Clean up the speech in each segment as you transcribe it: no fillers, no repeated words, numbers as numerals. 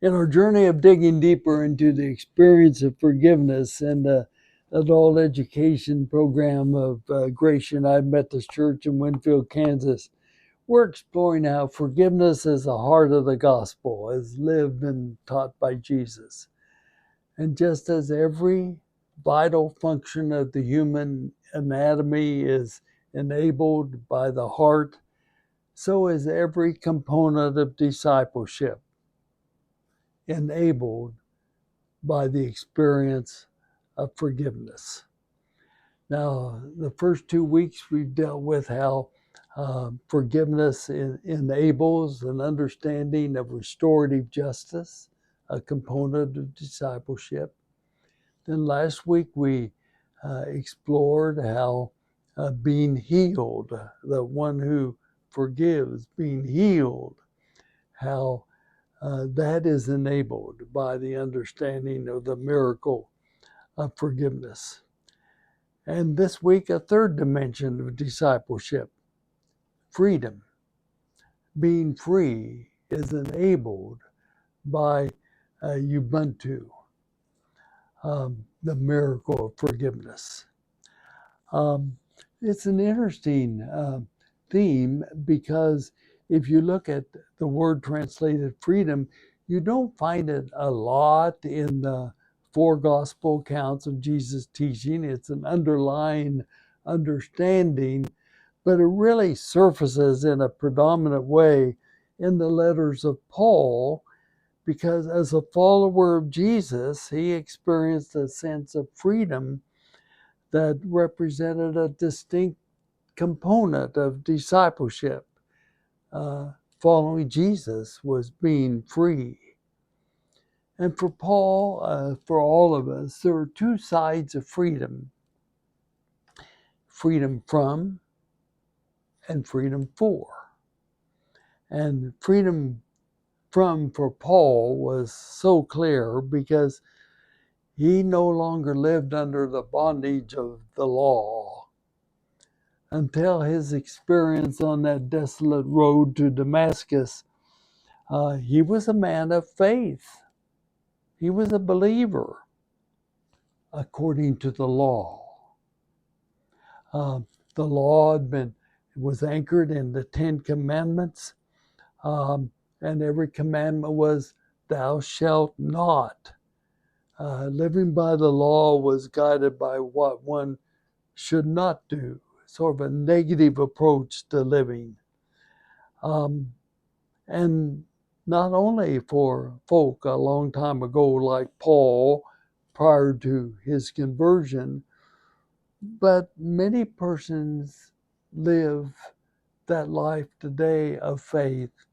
In our journey of digging deeper into the experience of forgiveness and the adult education program of Grace United Methodist Church in Winfield, Kansas, we're exploring how forgiveness is the heart of the gospel, as lived and taught by Jesus. And just as every vital function of the human anatomy is enabled by the heart, so is every component of discipleship enabled by the experience of forgiveness. Now, the first 2 weeks we've dealt with how forgiveness enables an understanding of restorative justice, a component of discipleship. Then last week we explored how being healed, the one who forgives, being healed, how that is enabled by the understanding of the miracle of forgiveness. And this week, a third dimension of discipleship, freedom. Being free is enabled by Ubuntu, the miracle of forgiveness. It's an interesting theme because if you look at the word translated freedom, you don't find it a lot in the four gospel accounts of Jesus' teaching. It's an underlying understanding, but it really surfaces in a predominant way in the letters of Paul, because as a follower of Jesus, he experienced a sense of freedom that represented a distinct component of discipleship. Following Jesus was being free. And for Paul, for all of us, there are two sides of freedom: freedom from and freedom for. And freedom from for Paul was so clear because he no longer lived under the bondage of the law until his experience on that desolate road to Damascus. He was a man of faith. He was a believer according to the law. The law was anchored in the Ten Commandments, and every commandment was, "Thou shalt not." Living by the law was guided by what one should not do, sort of a negative approach to living. And not only for folk a long time ago like Paul prior to his conversion, but many persons live that life today of faith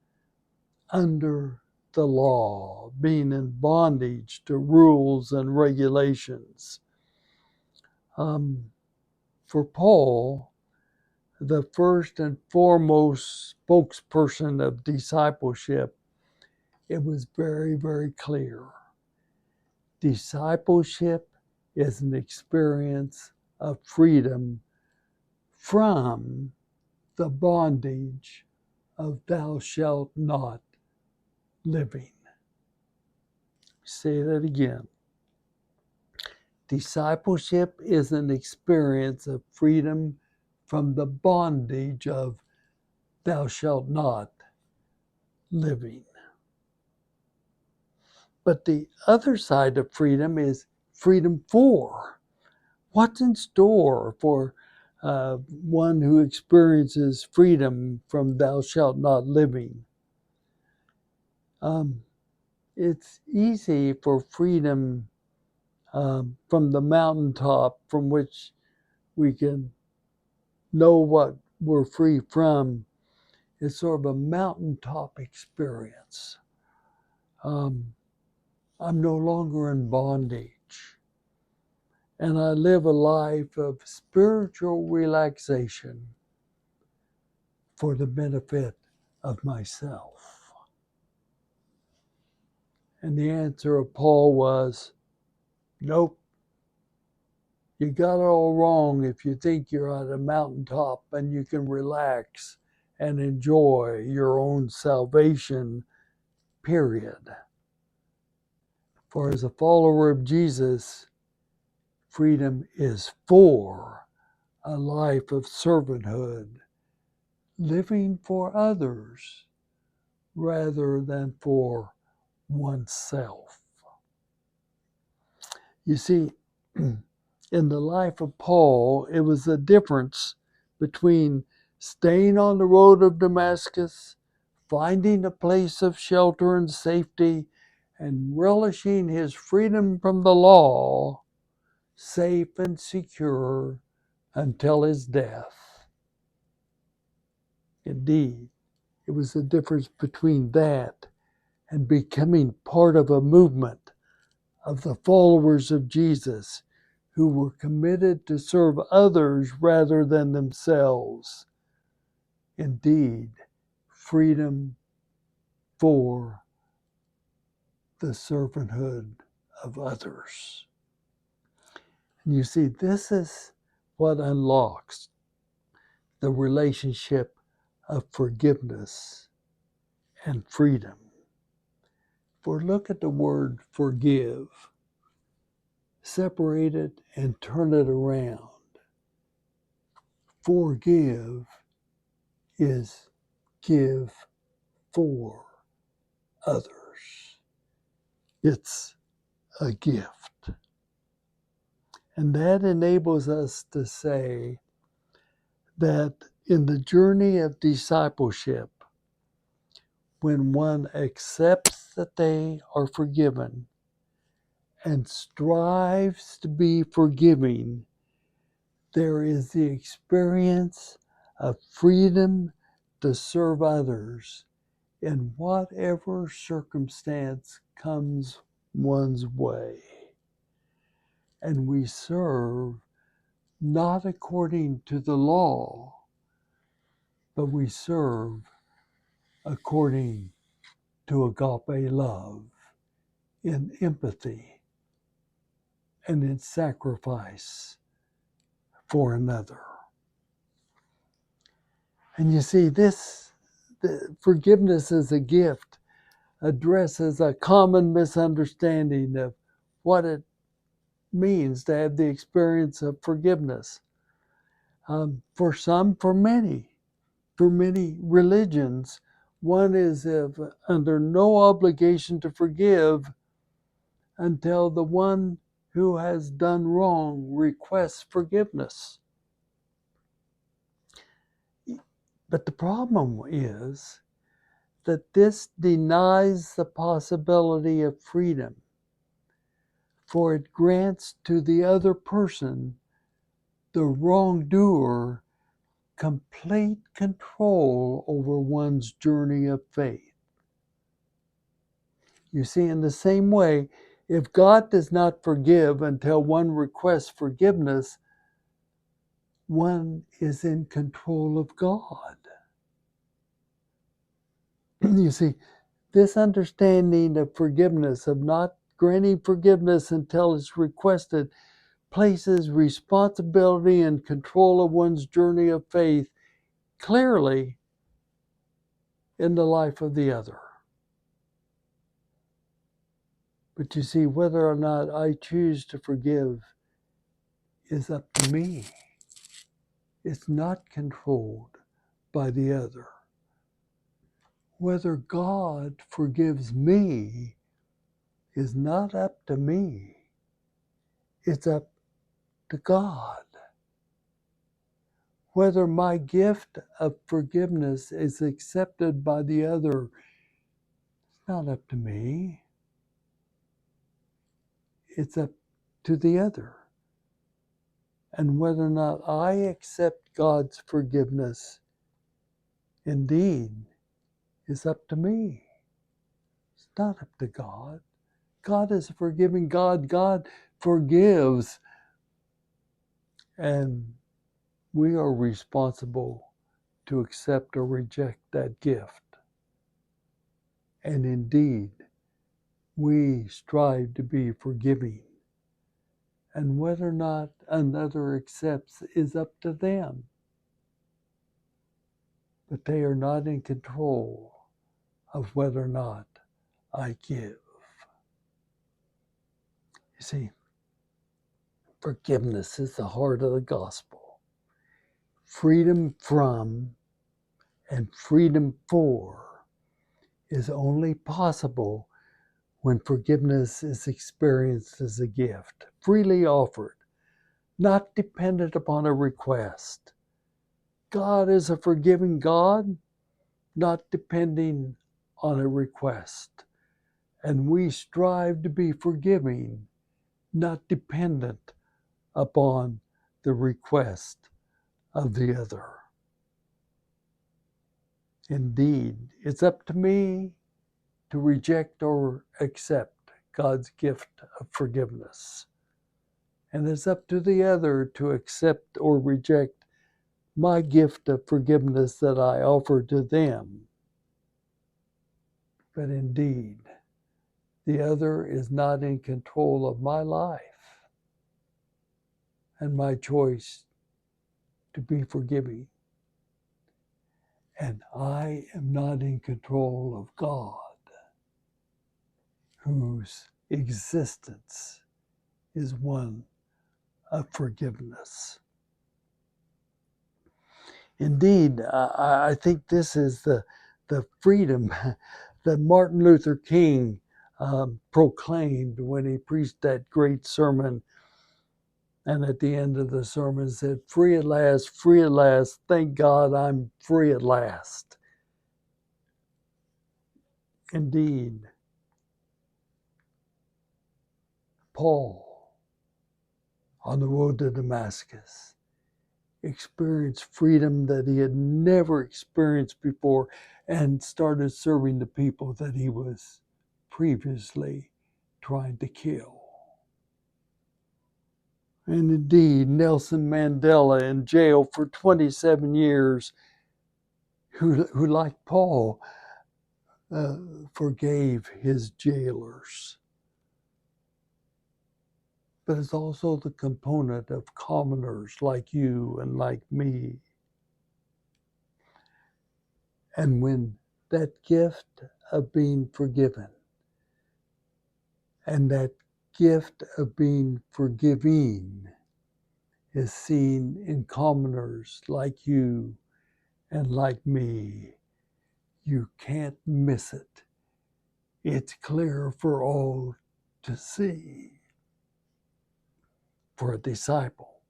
under the law, being in bondage to rules and regulations. For Paul, the first and foremost spokesperson of discipleship, it was very, very clear. Discipleship is an experience of freedom from the bondage of thou shalt not living. Say that again. Discipleship is an experience of freedom from the bondage of thou shalt not living. But the other side of freedom is freedom for. What's in store for one who experiences freedom from thou shalt not living? It's easy for freedom from the mountaintop from which we can know what we're free from. It's sort of a mountaintop experience. I'm no longer in bondage. And I live a life of spiritual relaxation for the benefit of myself. And the answer of Paul was, nope. You got it all wrong if you think you're at a mountaintop and you can relax and enjoy your own salvation, period. For as a follower of Jesus, freedom is for a life of servanthood, living for others rather than for oneself. You see, in the life of Paul, it was the difference between staying on the road of Damascus, finding a place of shelter and safety, and relishing his freedom from the law, safe and secure until his death. Indeed, it was the difference between that and becoming part of a movement of the followers of Jesus who were committed to serve others rather than themselves. Indeed, freedom for the servanthood of others. And you see, this is what unlocks the relationship of forgiveness and freedom. For look at the word forgive. Separate it and turn it around. Forgive is give for others. It's a gift. And that enables us to say that in the journey of discipleship, when one accepts that they are forgiven and strives to be forgiving, there is the experience of freedom to serve others in whatever circumstance comes one's way. And we serve not according to the law, but we serve according to agape love, in empathy, and in sacrifice for another. And you see, the forgiveness as a gift addresses a common misunderstanding of what it means to have the experience of forgiveness. For some, for many religions, one is under no obligation to forgive until the one who has done wrong requests forgiveness. But the problem is that this denies the possibility of freedom, for it grants to the other person, the wrongdoer, complete control over one's journey of faith. You see, in the same way, if God does not forgive until one requests forgiveness, one is in control of God. You see, this understanding of forgiveness, of not granting forgiveness until it's requested, places responsibility and control of one's journey of faith clearly in the life of the other. But you see, whether or not I choose to forgive is up to me. It's not controlled by the other. Whether God forgives me is not up to me. It's up to God. Whether my gift of forgiveness is accepted by the other, it's not up to me. It's up to the other. And whether or not I accept God's forgiveness, indeed, is up to me. It's not up to God. God is a forgiving God. God forgives. And we are responsible to accept or reject that gift. And indeed, we strive to be forgiving. And whether or not another accepts is up to them. But they are not in control of whether or not I give. You see, forgiveness is the heart of the gospel. Freedom from and freedom for is only possible when forgiveness is experienced as a gift, freely offered, not dependent upon a request. God is a forgiving God, not depending on a request. And we strive to be forgiving, not dependent upon the request of the other. Indeed, it's up to me to reject or accept God's gift of forgiveness. And it's up to the other to accept or reject my gift of forgiveness that I offer to them. But indeed, the other is not in control of my life and my choice to be forgiving. And I am not in control of God, whose existence is one of forgiveness. Indeed, I think this is the freedom that Martin Luther King proclaimed when he preached that great sermon. And at the end of the sermon said, free at last, thank God I'm free at last. Indeed, Paul, on the road to Damascus, experienced freedom that he had never experienced before and started serving the people that he was previously trying to kill. And indeed, Nelson Mandela in jail for 27 years, who like Paul, forgave his jailers. But it's also the component of commoners like you and like me. And when that gift of being forgiven and that gift of being forgiving is seen in commoners like you and like me, you can't miss it. It's clear for all to see. For a disciple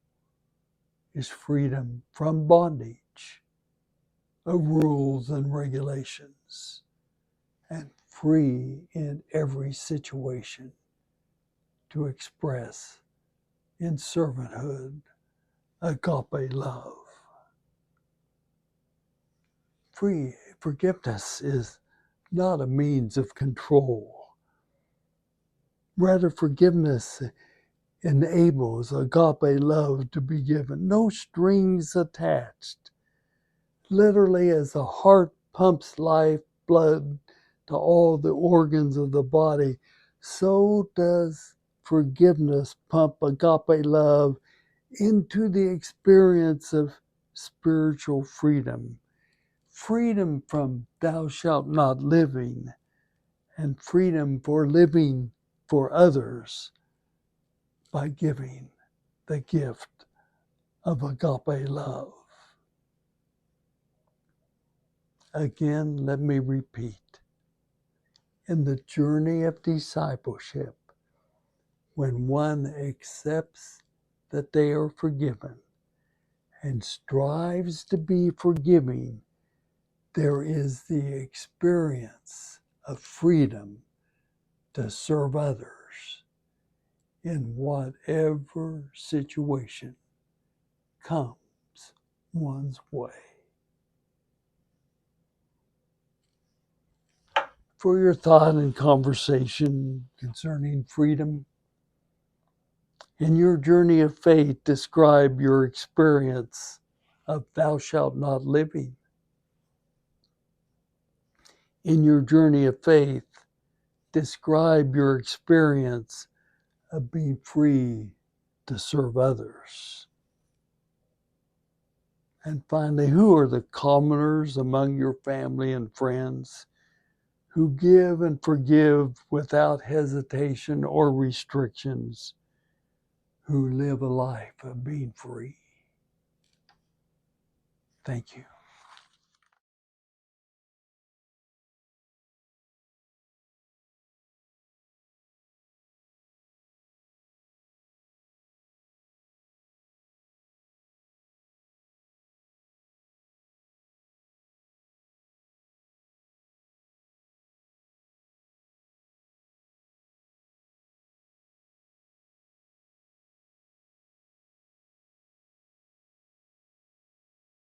is freedom from bondage of rules and regulations, and free in every situation to express in servanthood agape love. Forgiveness is not a means of control. Rather, forgiveness enables agape love to be given, no strings attached. Literally, as the heart pumps life blood to all the organs of the body, so does forgiveness pump agape love into the experience of spiritual freedom. Freedom from thou shalt not living, and freedom for living for others by giving the gift of agape love. Again, let me repeat. In the journey of discipleship, when one accepts that they are forgiven and strives to be forgiving, there is the experience of freedom to serve others in whatever situation comes one's way. For your thought and conversation concerning freedom, in your journey of faith, describe your experience of thou shalt not living. In your journey of faith, describe your experience of being free to serve others. And finally, who are the commoners among your family and friends who give and forgive without hesitation or restrictions, who live a life of being free. Thank you.